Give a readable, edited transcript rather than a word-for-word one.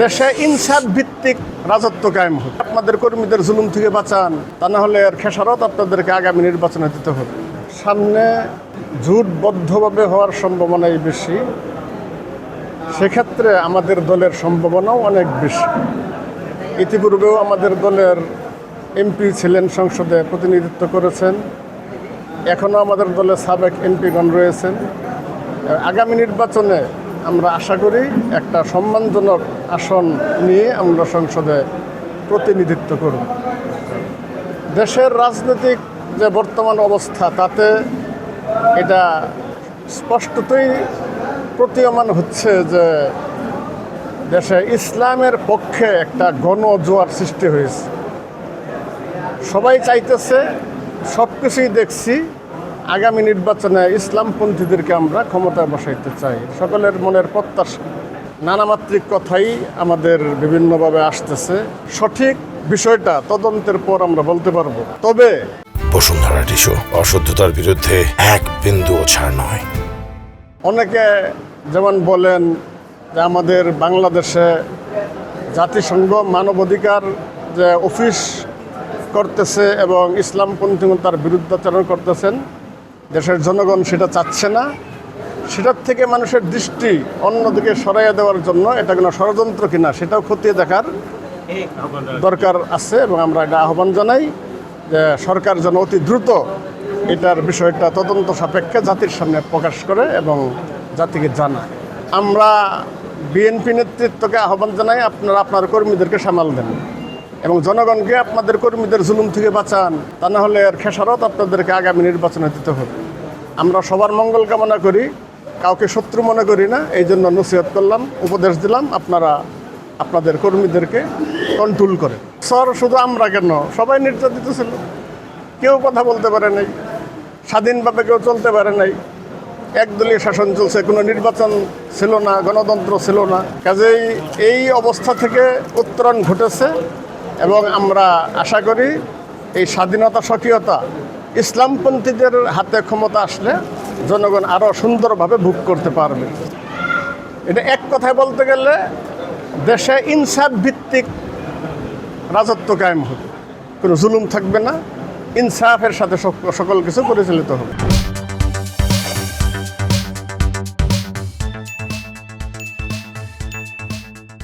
দেশে ইনসাফ ভিত্তিক রাজত্ব কায়েম হোক। আপনাদের কর্মীদের জুলুম থেকে বাঁচান, তা না হলে এর খেসারত আপনাদেরকে আগামী নির্বাচনে দিতে হবে। সামনে জোটবদ্ধভাবে হওয়ার সম্ভাবনাই বেশি, সেক্ষেত্রে আমাদের দলের সম্ভাবনাও অনেক বেশি। ইতিপূর্বেও আমাদের দলের এমপি ছিলেন, সংসদে প্রতিনিধিত্ব করেছেন, এখনও আমাদের দলে সাবেক এমপিগণ রয়েছেন। আগামী নির্বাচনে আমরা আশা করি একটা সম্মানজনক আসন নিয়ে আমরা সংসদে প্রতিনিধিত্ব করব। দেশের রাজনৈতিক যে বর্তমান অবস্থা, তাতে এটা স্পষ্টতই প্রতীয়মান হচ্ছে যে দেশে ইসলামের পক্ষে একটা গণজোয়ার সৃষ্টি হয়েছে। সবাই চাইতেছে, সব কিছুই দেখছি, আগামী নির্বাচনে ইসলামপন্থীদেরকে আমরা ক্ষমতায় বসাইতে চাই। সকলের মনের প্রত্যাশা, নানামাত্রিক কথাই আমাদের বিভিন্নভাবে আসতেছে। সঠিক বিষয়টা তদন্তের পর আমরা বলতে পারবো। তবে বসুন্ধরা টিস্যু অশুদ্ধতার বিরুদ্ধে এক বিন্দুও ছাড় নয়। অনেকে যেমন বলেন যে আমাদের বাংলাদেশে জাতিসংঘ মানবাধিকার যে অফিস করতেছে এবং ইসলামপন্থীতার বিরুদ্ধাচরণ করতেছেন, দেশের জনগণ সেটা চাচ্ছে না। সেটার থেকে মানুষের দৃষ্টি অন্যদিকে সরাইয়া দেওয়ার জন্য এটা কোনো ষড়যন্ত্র কিনা সেটাও খতিয়ে দেখার দরকার আছে। এবং আমরা এটা আহ্বান জানাই যে সরকার যেন অতি দ্রুত এটার বিষয়টা তদন্ত সাপেক্ষে জাতির সামনে প্রকাশ করে এবং জাতিকে জানায়। আমরা বিএনপি নেতৃত্বকে আহ্বান জানাই, আপনারা আপনার কর্মীদেরকে সামাল দেন এবং জনগণকে আপনাদের কর্মীদের জুলুম থেকে বাঁচান, তা না হলে এর খেসারত আপনাদেরকে আগামী নির্বাচনে দিতে হবে। আমরা সবার মঙ্গল কামনা করি, কাউকে শত্রু মনে করি না। এই জন্য নসিহত করলাম, উপদেশ দিলাম, আপনারা আপনাদের কর্মীদেরকে কন্ট্রোল করেন। শুধু আমরা কেন, সবাই নির্যাতিত ছিল, কেউ কথা বলতে পারে নাই, স্বাধীনভাবে কেউ চলতে পারে নাই, একদলীয় শাসন চলছে, কোনো নির্বাচন ছিল না, গণতন্ত্র ছিল না। কাজেই এই অবস্থা থেকে উত্তরণ ঘটেছে এবং আমরা আশা করি এই স্বাধীনতা স্বকীয়তা ইসলামপন্থীদের হাতে ক্ষমতা আসলে জনগণ আরও সুন্দরভাবে ভোগ করতে পারবে। এটা এক কথায় বলতে গেলে দেশে ইনসাফ ভিত্তিক রাজত্ব কায়েম হবে, কোনো জুলুম থাকবে না, ইনসাফের সাথে সকল কিছু পরিচালিত হবে।